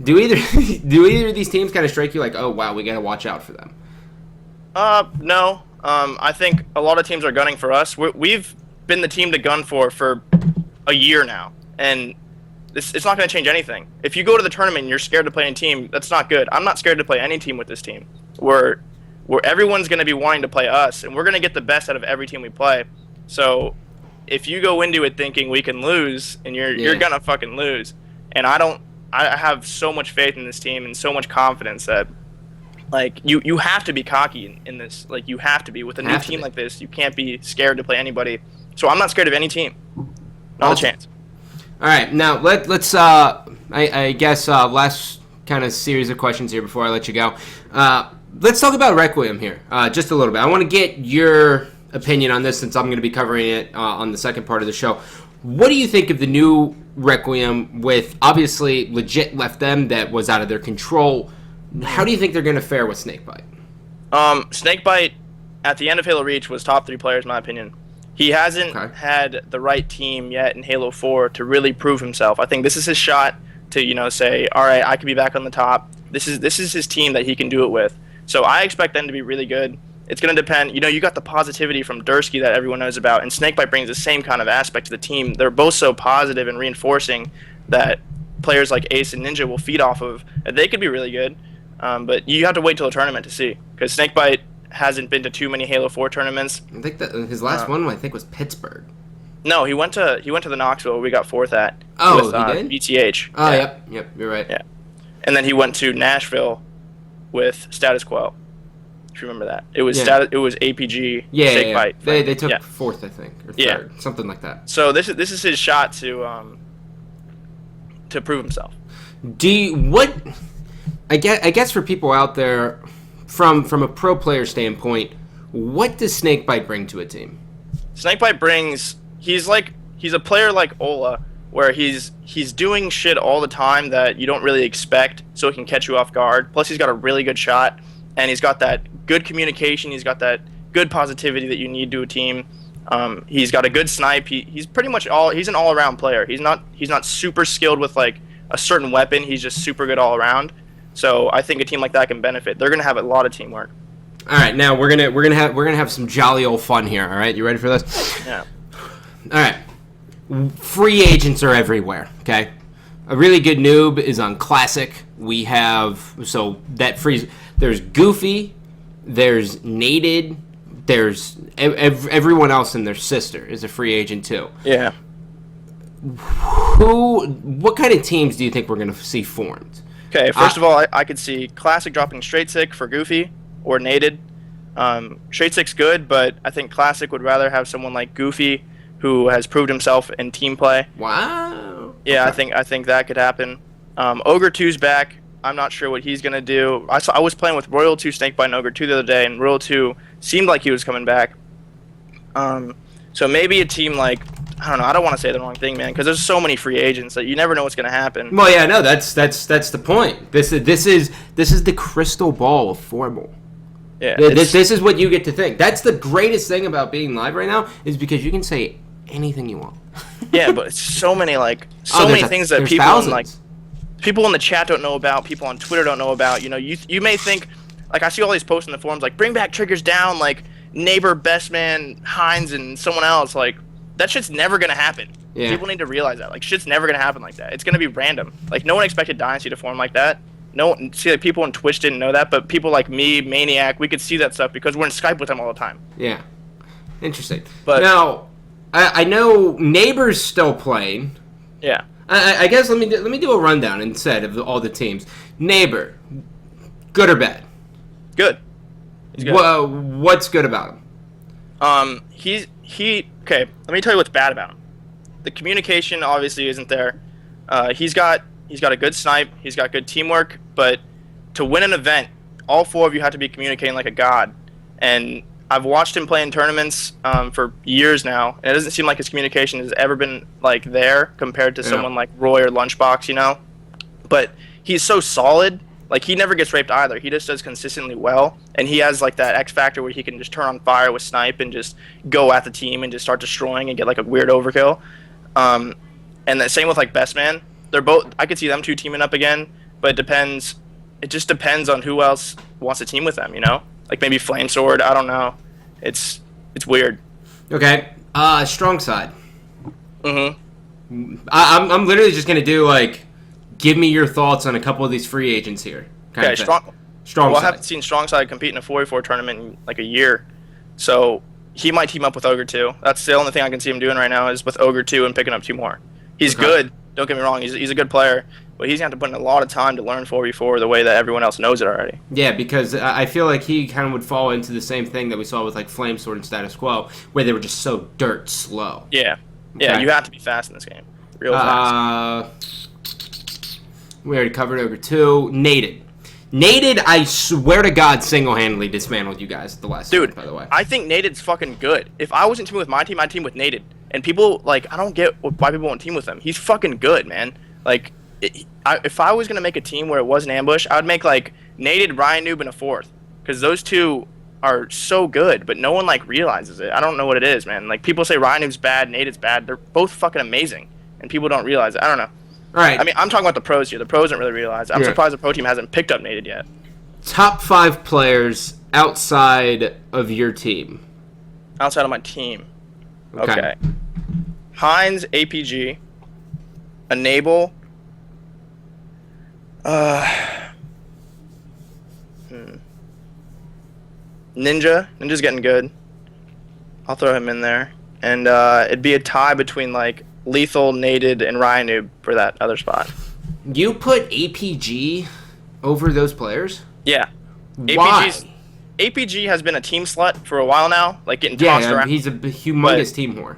Speaker 1: Do either of these teams kind of strike you like, oh wow, we got to watch out for them?
Speaker 2: No. I think a lot of teams are gunning for us. We've been the team to gun for a year now, and it's not going to change anything. If you go to the tournament and you're scared to play any team, that's not good. I'm not scared to play any team with this team. Where everyone's going to be wanting to play us, and we're going to get the best out of every team we play. So if you go into it thinking we can lose, and you're going to fucking lose. And I have so much faith in this team and so much confidence that, like, you have to be cocky in this. Like, you have to be. With a new team like this, you can't be scared to play anybody. So I'm not scared of any team. Not a chance.
Speaker 1: All right, now let's I guess last kind of series of questions here before I let you go. Let's talk about Requiem here, just a little bit. I want to get your opinion on this since I'm going to be covering it on the second part of the show. What do you think of the new Requiem with obviously legit left them that was out of their control? How do you think they're going to fare with Snakebite?
Speaker 2: Snakebite at the end of Halo Reach was top 3 players in my opinion. He hasn't had the right team yet in Halo 4 to really prove himself. I think this is his shot to, say, all right, I can be back on the top. This is his team that he can do it with. So I expect them to be really good. It's going to depend. You got the positivity from Dursky that everyone knows about, and Snakebite brings the same kind of aspect to the team. They're both so positive and reinforcing that players like Ace and Ninja will feed off of. They could be really good, but you have to wait till the tournament to see, because Snakebite hasn't been to too many Halo 4 tournaments.
Speaker 1: I think that his last one, I think, was Pittsburgh.
Speaker 2: No, he went to the Knoxville where we got 4th at.
Speaker 1: Oh,
Speaker 2: with,
Speaker 1: he did?
Speaker 2: BTH.
Speaker 1: Oh,
Speaker 2: yeah.
Speaker 1: Yep, you're right.
Speaker 2: Yeah. And then he went to Nashville with Status Quo. If you remember that. It was it was APG, Snakebite.
Speaker 1: Yeah. They took 4th, I think, or 3rd, something like that.
Speaker 2: So this is his shot to prove himself.
Speaker 1: I guess for people out there, from a pro player standpoint, what does Snakebite bring to a team?
Speaker 2: Snakebite brings, he's a player like Ola, where he's doing shit all the time that you don't really expect, so he can catch you off guard. Plus he's got a really good shot, and he's got that good communication, he's got that good positivity that you need to a team. He's got a good snipe. He's pretty much he's an all-around player. He's not super skilled with like a certain weapon. He's just super good all around. So I think a team like that can benefit. They're gonna have a lot of teamwork.
Speaker 1: All right, now we're gonna have some jolly old fun here. All right, you ready for this?
Speaker 2: Yeah.
Speaker 1: All right. Free agents are everywhere. Okay. A really good noob is on Classic. We have there's Goofy, there's Nated, there's everyone else and their sister is a free agent too.
Speaker 2: Yeah.
Speaker 1: What kind of teams do you think we're going to see formed?
Speaker 2: Okay, first of all, I could see Classic dropping Straight Sick for Goofy or Nated. Straight Sick's good, but I think Classic would rather have someone like Goofy who has proved himself in team play.
Speaker 1: Wow.
Speaker 2: Yeah,
Speaker 1: Okay.
Speaker 2: I think that could happen. Ogre 2's back. I'm not sure what he's gonna do. I was playing with Royal 2 Snakebite and Ogre 2 the other day, and Royal 2 seemed like he was coming back. So maybe a team like, I don't know. I don't want to say the wrong thing, man, because there's so many free agents that you never know what's gonna happen.
Speaker 1: Well, yeah, no, that's the point. This is the crystal ball of formal.
Speaker 2: Yeah,
Speaker 1: This is what you get to think. That's the greatest thing about being live right now is because you can say anything you want.
Speaker 2: yeah, but it's so many things that people in the chat don't know about, people on Twitter don't know about. You know, you may think, like, I see all these posts in the forums like, bring back triggers down, like Neighbor, Best Man, Hines, and someone else. Like, that shit's never gonna happen.
Speaker 1: Yeah.
Speaker 2: People need to realize that. Like, shit's never gonna happen like that. It's gonna be random. Like, no one expected Dynasty to form like that. No one, see, like, people on Twitch didn't know that, but people like me, Maniac, we could see that stuff because we're in Skype with them all the time.
Speaker 1: Yeah. Interesting.
Speaker 2: But
Speaker 1: now, I know Neighbor's still playing.
Speaker 2: yeah.
Speaker 1: I guess let me do a rundown instead of all the teams. Neighbor, good or bad?
Speaker 2: Good. He's good.
Speaker 1: Well, what's good about him?
Speaker 2: Okay, let me tell you what's bad about him. The communication obviously isn't there. He's got a good snipe, he's got good teamwork, but to win an event, all four of you have to be communicating like a god. And I've watched him play in tournaments for years now, and it doesn't seem like his communication has ever been like there compared to someone like Roy or Lunchbox, you know? But he's so solid. Like, he never gets raped either. He just does consistently well, and he has like that X factor where he can just turn on fire with snipe and just go at the team and just start destroying and get like a weird overkill. And the same with like Best Man. They're both. I could see them two teaming up again, but it depends. It just depends on who else wants to team with them. You know, like maybe Flame Sword. I don't know. It's weird.
Speaker 1: Okay. Strong side.
Speaker 2: Mm-hmm.
Speaker 1: I'm literally just gonna do like, give me your thoughts on a couple of these free agents here.
Speaker 2: Okay, strong
Speaker 1: side.
Speaker 2: I haven't seen Strong Side compete in a 4v4 tournament in like a year, so he might team up with Ogre 2. That's the only thing I can see him doing right now is with Ogre 2 and picking up 2 more. He's good. Don't get me wrong. He's a good player, but he's going to have to put in a lot of time to learn 4v4 the way that everyone else knows it already.
Speaker 1: Yeah, because I feel like he kind of would fall into the same thing that we saw with like Flame Sword and Status Quo, where they were just so dirt slow.
Speaker 2: Yeah. Yeah,
Speaker 1: Okay.
Speaker 2: you have to be fast in this game. Real fast.
Speaker 1: We already covered Ogre 2. Nated, I swear to God, single-handedly dismantled you guys at the last
Speaker 2: Dude,
Speaker 1: time, by the way.
Speaker 2: I think Nated's fucking good. If I wasn't teaming with my team, I'd team with Nated. And people, like, I don't get why people won't team with him. He's fucking good, man. Like, if I was going to make a team where it was an ambush, I would make, like, Nated, Ryan Noob, and a fourth. Because those two are so good, but no one, like, realizes it. I don't know what it is, man. Like, people say Ryan Noob's bad, Nated's bad. They're both fucking amazing. And people don't realize it. I don't know.
Speaker 1: All right.
Speaker 2: I mean, I'm talking about the pros here. The pros don't really realize it. I'm surprised the pro team hasn't picked up Nated yet.
Speaker 1: Top 5 players outside of your team.
Speaker 2: Outside of my team. Okay. Hines, APG, Enable, Ninja's getting good. I'll throw him in there. And it'd be a tie between, like, Lethal, Nated, and Ryan Noob for that other spot.
Speaker 1: You put APG over those players?
Speaker 2: Yeah.
Speaker 1: Why?
Speaker 2: APG has been a team slut for a while now, like getting tossed around.
Speaker 1: He's a humongous team whore.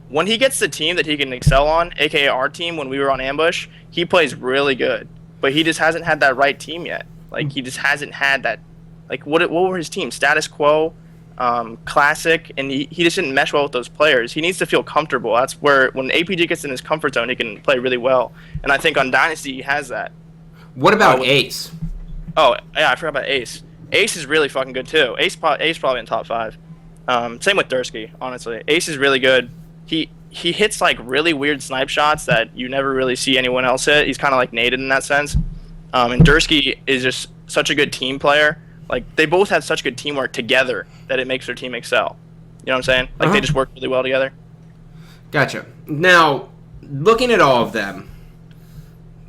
Speaker 2: When he gets the team that he can excel on, aka our team when we were on Ambush, he plays really good. But he just hasn't had that right team yet. Like, he just hasn't had that. Like, what were his teams? Status Quo, Classic, and he just didn't mesh well with those players. He needs to feel comfortable. That's where, when APG gets in his comfort zone, he can play really well. And I think on Dynasty, he has that.
Speaker 1: What about Ace?
Speaker 2: Oh, yeah, I forgot about Ace. Ace is really fucking good, too. Ace probably in top 5. Same with Dursky, honestly. Ace is really good. He hits like really weird snipe shots that you never really see anyone else hit. He's kind of like native in that sense. And Dursky is just such a good team player. Like they both have such good teamwork together that it makes their team excel. You know what I'm saying? Like they just work really well together.
Speaker 1: Gotcha. Now, looking at all of them,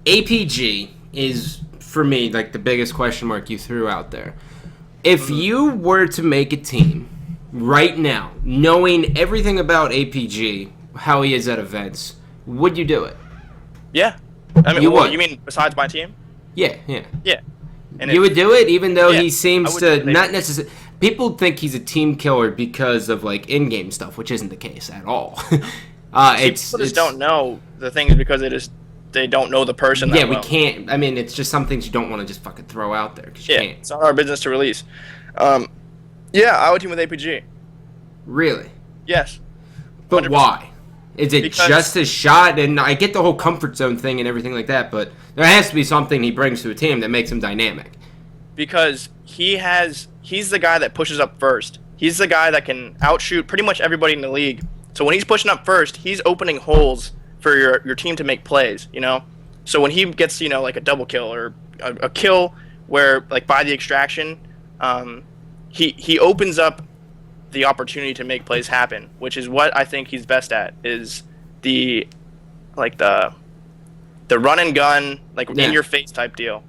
Speaker 1: APG is, for me, like the biggest question mark you threw out there. If you were to make a team right now, knowing everything about APG, how he is at events, would you do it?
Speaker 2: Yeah. I mean, you mean besides my team?
Speaker 1: Yeah, yeah.
Speaker 2: Yeah. And
Speaker 1: you would do it, even though he
Speaker 2: I
Speaker 1: seems
Speaker 2: would
Speaker 1: to not necessarily. People think he's a team killer because of like in-game stuff, which isn't the case at all.
Speaker 2: People just don't know the things because they don't know the person.
Speaker 1: Yeah,
Speaker 2: that
Speaker 1: we
Speaker 2: well.
Speaker 1: can't. I mean, it's just some things you don't want to just fucking throw out there because you can't.
Speaker 2: It's not our business to release. Yeah, I would team with APG.
Speaker 1: Really?
Speaker 2: Yes.
Speaker 1: But
Speaker 2: 100%.
Speaker 1: why? Is it
Speaker 2: Because
Speaker 1: just his shot? And I get the whole comfort zone thing and everything like that, but there has to be something he brings to a team that makes him dynamic.
Speaker 2: Because he's the guy that pushes up first. He's the guy that can outshoot pretty much everybody in the league. So when he's pushing up first, he's opening holes for your team to make plays, you know? So when he gets, like a double kill or a kill where, like, by the extraction, he opens up the opportunity to make plays happen, which is what I think he's best at, is the run and gun, like in your face type deal.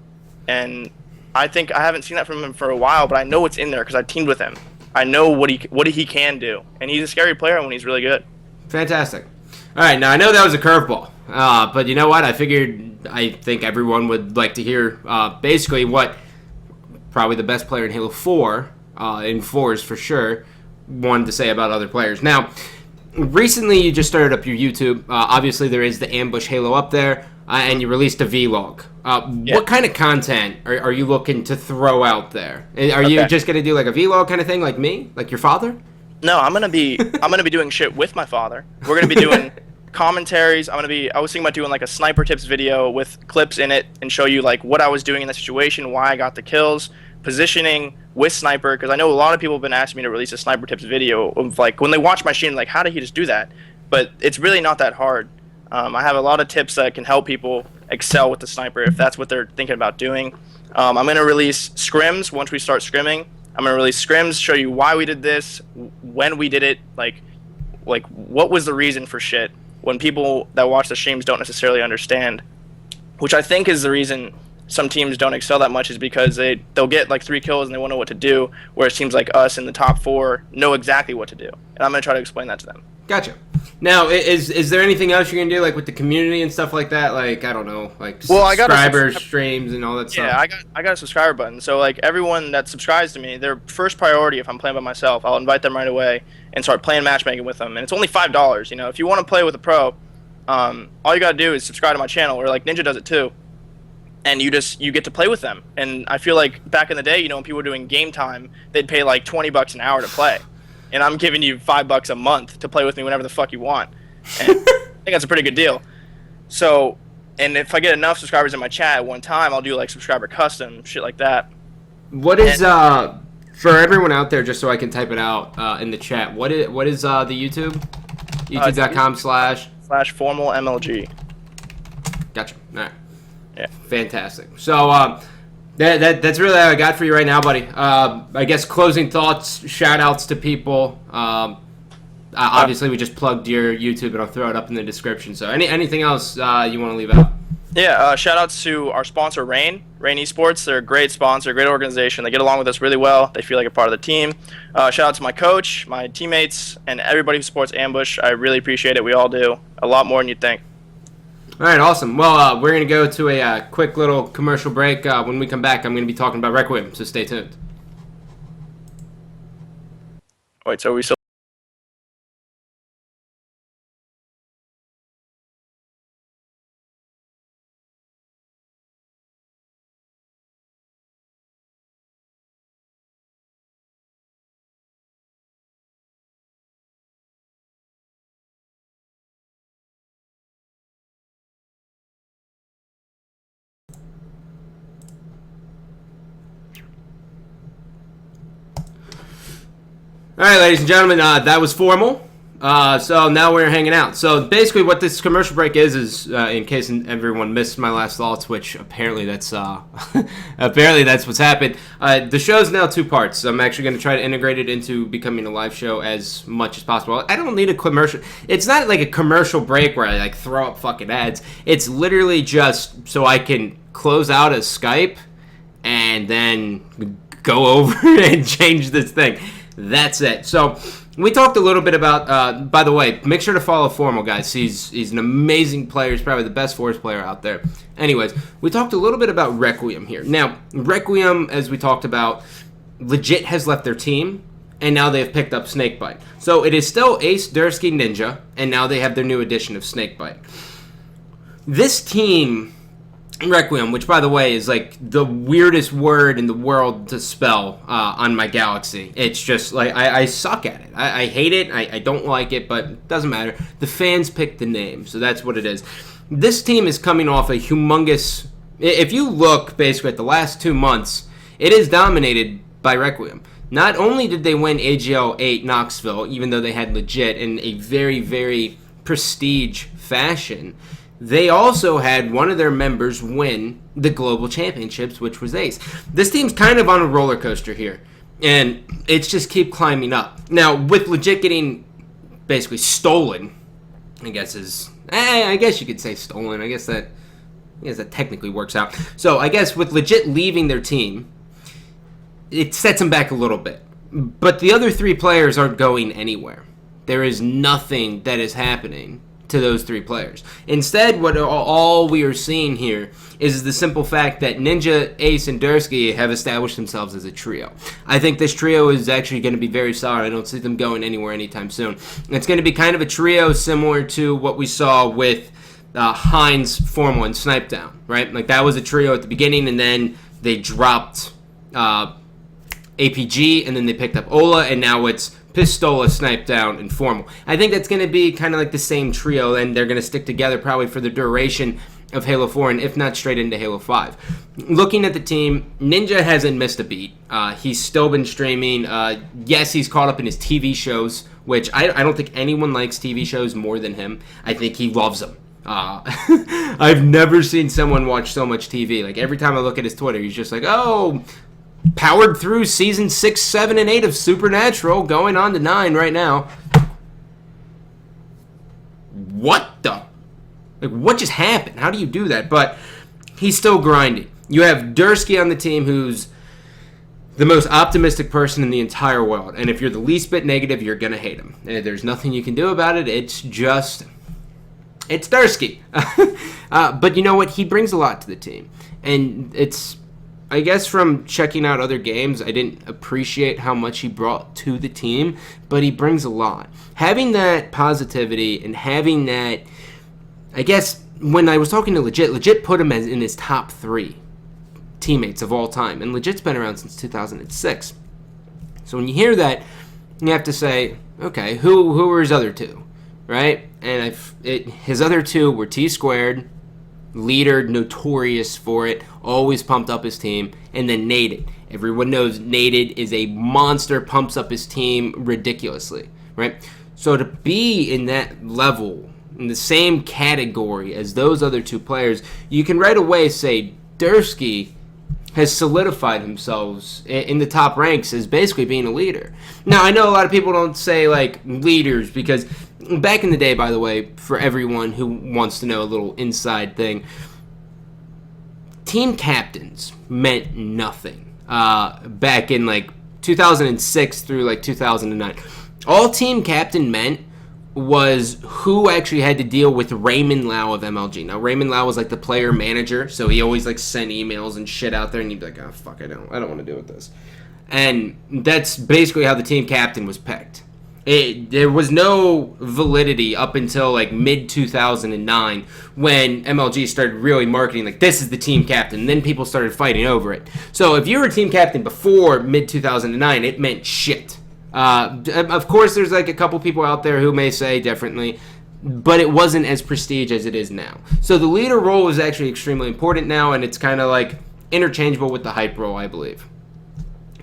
Speaker 2: And I think I haven't seen that from him for a while, but I know it's in there because I teamed with him. I know what he can do, and he's a scary player when he's really good.
Speaker 1: Fantastic. All right, now I know that was a curveball, but you know what? I think everyone would like to hear basically what probably the best player in Halo 4, in 4s for sure, wanted to say about other players. Now, recently you just started up your YouTube. Obviously, there is the Ambush Halo up there, and you released a vlog. What kind of content are you looking to throw out there? Are you just going to do like a vlog kind of thing like me? Like your father?
Speaker 2: No, I'm gonna be doing shit with my father. We're gonna be doing commentaries. I was thinking about doing like a sniper tips video with clips in it and show you like what I was doing in the situation, why I got the kills, positioning with sniper, because I know a lot of people have been asking me to release a sniper tips video of like when they watch my stream, like how did he just do that? But it's really not that hard. I have a lot of tips that can help people excel with the sniper if that's what they're thinking about doing. I'm gonna release scrims once we start scrimming. I'm gonna release scrims, show you why we did this, when we did it, like what was the reason for shit, when people that watch the streams don't necessarily understand, which I think is the reason some teams don't excel that much, is because they'll get like 3 kills and they won't know what to do, whereas teams like us in the top 4 know exactly what to do, and I'm gonna try to explain that to them.
Speaker 1: Gotcha. Now, is there anything else you're gonna do, like with the community and stuff like that? Like, I don't know, like subscribers, streams, and all that stuff.
Speaker 2: Yeah, I got a subscriber button. So like everyone that subscribes to me, their first priority, if I'm playing by myself, I'll invite them right away and start playing matchmaking with them. And it's only $5. You know, if you want to play with a pro, all you gotta do is subscribe to my channel, or like Ninja does it too. And you get to play with them. And I feel like back in the day, when people were doing game time, they'd pay like $20 an hour to play. And I'm giving you $5 a month to play with me whenever the fuck you want. And I think that's a pretty good deal. So, and if I get enough subscribers in my chat at one time, I'll do like subscriber custom, shit like that.
Speaker 1: What is, for everyone out there, just so I can type it out in the chat, what is the YouTube? YouTube.com/formal
Speaker 2: MLG.
Speaker 1: Gotcha. All right.
Speaker 2: Yeah.
Speaker 1: Fantastic. So, that's really all I got for you right now, buddy. I guess closing thoughts, shout outs to people. Obviously, we just plugged your YouTube, and I'll throw it up in the description. So anything else you want to leave out?
Speaker 2: Yeah, shout outs to our sponsor, Rain Esports. They're a great sponsor, great organization. They get along with us really well. They feel like a part of the team. Shout out to my coach, my teammates, and everybody who supports Ambush. I really appreciate it. We all do. A lot more than you'd think.
Speaker 1: All right, awesome. Well, we're going to go to a quick little commercial break. When we come back, I'm going to be talking about Requiem, so stay tuned.
Speaker 2: Wait, so are we still...
Speaker 1: All right, ladies and gentlemen, that was formal. So now we're hanging out. So basically, what this commercial break is in case everyone missed my last thoughts, which apparently that's apparently that's what's happened. The show's now 2 parts. I'm actually going to try to integrate it into becoming a live show as much as possible. I don't need a commercial. It's not like a commercial break where I like throw up fucking ads. It's literally just so I can close out a Skype and then go over and change this thing. That's it. So we talked a little bit about, by the way, make sure to follow Formal, guys. He's an amazing player. He's probably the best Force player out there. Anyways, we talked a little bit about Requiem here. Now, Requiem, as we talked about, legit has left their team, and now they've picked up Snakebite. So it is still Ace, Dursky, Ninja, and now they have their new addition of Snakebite. This team, Requiem, which by the way is like the weirdest word in the world to spell on my galaxy. It's just like I suck at it. I hate it. I don't like it, but it doesn't matter. The fans picked the name, so that's what it is. This team is coming off a humongous. If you look basically at the last 2 months, it is dominated by Requiem. Not only did they win AGL 8 Knoxville, even though they had legit in a very, very prestige fashion, they also had one of their members win the global championships, which was Ace. This team's kind of on a roller coaster here, and it's just keep climbing up. Now, with legit getting basically stolen, I guess you could say stolen. I guess that technically works out. So I guess with legit leaving their team, it sets them back a little bit. But the other 3 players aren't going anywhere. There is nothing that is happening to those 3 players. Instead, what all we are seeing here is the simple fact that Ninja, Ace, and Dursky have established themselves as a trio. I think this trio is actually going to be very solid. I don't see them going anywhere anytime soon. It's going to be kind of a trio similar to what we saw with Heinz, Formal, and Snipe Down, right? Like that was a trio at the beginning, and then they dropped APG, and then they picked up Ola, and now it's Pistola, Snipe Down, and Formal. I think that's going to be kind of like the same trio, and they're going to stick together probably for the duration of Halo 4, and if not straight into Halo 5. Looking at the team, Ninja hasn't missed a beat. He's still been streaming. Yes, he's caught up in his TV shows, which I don't think anyone likes TV shows more than him. I think he loves them. I've never seen someone watch so much TV. Like every time I look at his Twitter, he's just like, oh, powered through season 6, 7, and 8 of Supernatural, going on to 9 right now. What the? Like, what just happened? How do you do that? But he's still grinding. You have Dursky on the team, who's the most optimistic person in the entire world. And if you're the least bit negative, you're going to hate him. And there's nothing you can do about it. It's Dursky. But you know what? He brings a lot to the team. And it's, I guess from checking out other games, I didn't appreciate how much he brought to the team, but he brings a lot. Having that positivity and having that, I guess when I was talking to Legit put him in his top 3 teammates of all time, and Legit's been around since 2006. So when you hear that, you have to say, okay, who were his other 2, right? And his other 2 were T-Squared, leader, notorious for it, always pumped up his team, and then Naded. Everyone knows Naded is a monster, pumps up his team ridiculously, right? So to be in that level, in the same category as those other 2 players, you can right away say Dursky has solidified himself in the top ranks as basically being a leader. Now, I know a lot of people don't say, like, leaders, because back in the day, by the way, for everyone who wants to know a little inside thing, team captains meant nothing back in, like, 2006 through, like, 2009. All team captain meant was who actually had to deal with Raymond Lau of MLG. Now, Raymond Lau was like the player manager, so he always like sent emails and shit out there, and he'd be like, oh, fuck, I don't want to deal with this. And that's basically how the team captain was picked. There was no validity up until like mid-2009 when MLG started really marketing like, this is the team captain, and then people started fighting over it. So if you were a team captain before mid-2009, it meant shit. Of course, there's like a couple people out there who may say differently, but it wasn't as prestige as it is now. So the leader role is actually extremely important now, and it's kind of like interchangeable with the hype role, I believe.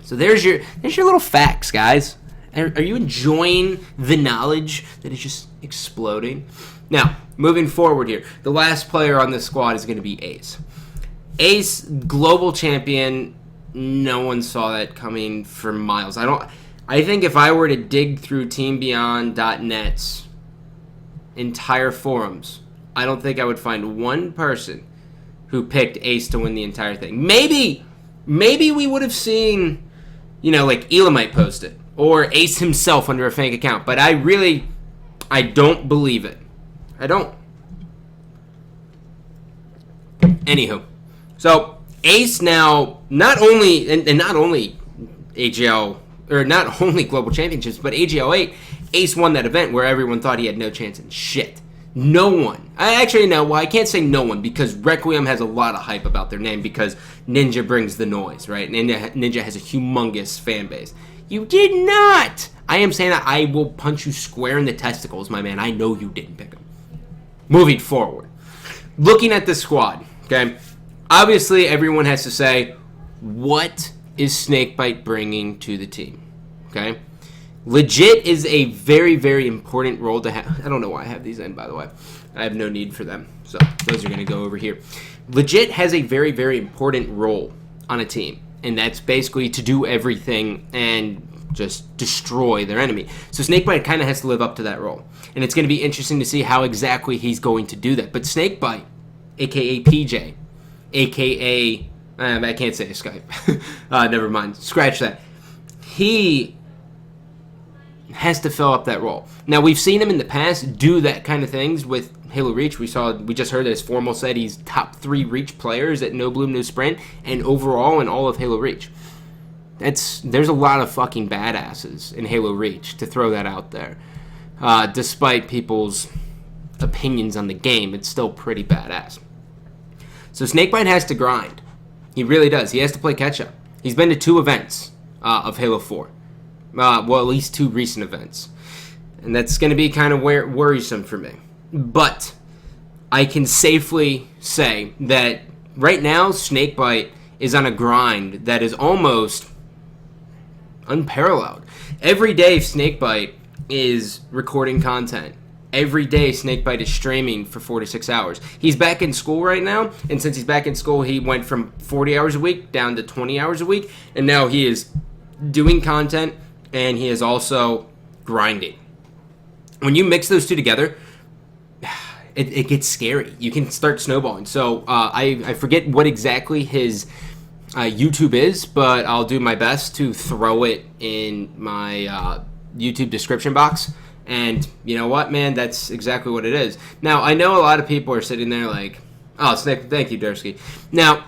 Speaker 1: So there's your little facts, guys. Are you enjoying the knowledge that is just exploding? Now, moving forward here, the last player on this squad is going to be Ace. Ace, global champion. No one saw that coming for miles. I think if I were to dig through TeamBeyond.net's entire forums, I don't think I would find one person who picked Ace to win the entire thing. Maybe we would have seen, like Elamite post it, or Ace himself under a fake account. But I don't believe it. I don't. Anywho, so Ace now not only AGL, or not only Global Championships, but AGL 8, Ace won that event where everyone thought he had no chance in shit. No one. I can't say no one, because Requiem has a lot of hype about their name because Ninja brings the noise, right? Ninja has a humongous fan base. You did not! I am saying that I will punch you square in the testicles, my man. I know you didn't pick him. Moving forward. Looking at the squad, okay? Obviously, everyone has to say, what is Snakebite bringing to the team? Okay? Legit is a very, very important role to have. I don't know why I have these in, by the way. I have no need for them. So those are going to go over here. Legit has a very, very important role on a team. And that's basically to do everything and just destroy their enemy. So Snakebite kind of has to live up to that role. And it's going to be interesting to see how exactly he's going to do that. But Snakebite, a.k.a. PJ, a.k.a. I can't say Skype. Never mind. Scratch that. He has to fill up that role. Now, we've seen him in the past do that kind of things with Halo Reach. We just heard that his formal said he's top 3 Reach players at No Bloom No Sprint and overall in all of Halo Reach. There's a lot of fucking badasses in Halo Reach, to throw that out there. Despite people's opinions on the game, it's still pretty badass. So Snakebite has to grind. He really does. He has to play catch-up. He's been to 2 events of Halo 4. At least 2 recent events. And that's going to be kind of worrisome for me. But I can safely say that right now, Snakebite is on a grind that is almost unparalleled. Every day, Snakebite is recording content. Every day, Snakebite is streaming for 4 to 6 hours. He's back in school right now, and since he's back in school, he went from 40 hours a week down to 20 hours a week, and now he is doing content, and he is also grinding. When you mix those two together, it gets scary. You can start snowballing. So I forget what exactly his YouTube is, but I'll do my best to throw it in my YouTube description box. And you know what, man? That's exactly what it is. Now, I know a lot of people are sitting there like, oh, Snake, thank you, Dursky. Now,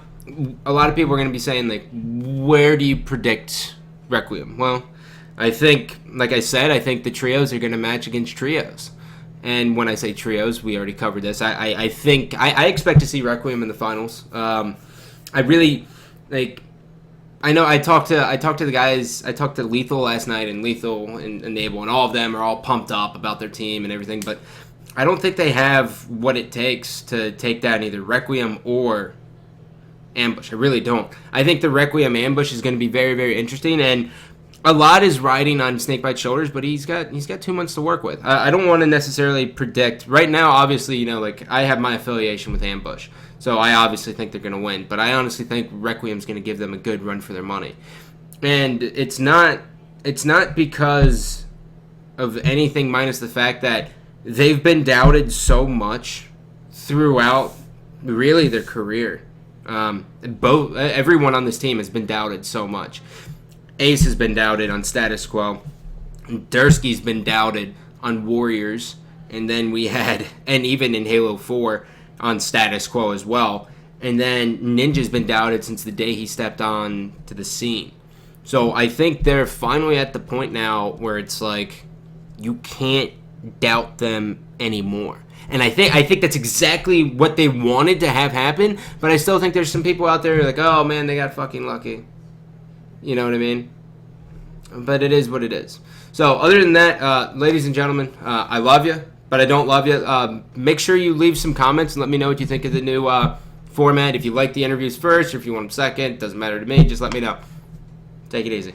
Speaker 1: a lot of people are going to be saying, like, where do you predict Requiem? Well, I think, like I said, I think the trios are going to match against trios. And when I say trios, we already covered this. I think I expect to see Requiem in the finals. I really, like, I know I talked to the guys. I talked to Lethal last night, and Lethal and Enable, and all of them are all pumped up about their team and everything. But I don't think they have what it takes to take down either Requiem or Ambush. I really don't. I think the Requiem Ambush is going to be very, very interesting, and a lot is riding on Snakebite's shoulders. But he's got 2 months to work with. I don't want to necessarily predict right now. Obviously, like I have my affiliation with Ambush. So I obviously think they're going to win, but I honestly think Requiem's going to give them a good run for their money. And it's not because of anything minus the fact that they've been doubted so much throughout really their career. Everyone on this team has been doubted so much. Ace has been doubted on Status Quo. Dursky's been doubted on Warriors. And then and even in Halo 4, on Status Quo as well. And then Ninja's been doubted since the day he stepped on to the scene. So I think they're finally at the point now where it's like you can't doubt them anymore. And I think that's exactly what they wanted to have happen, but I still think there's some people out there who are like, oh man, they got fucking lucky. You know what I mean? But it is what it is. So other than that, ladies and gentlemen, I love you. But I don't love you. Make sure you leave some comments and let me know what you think of the new format. If you like the interviews first or if you want them second, doesn't matter to me. Just let me know. Take it easy.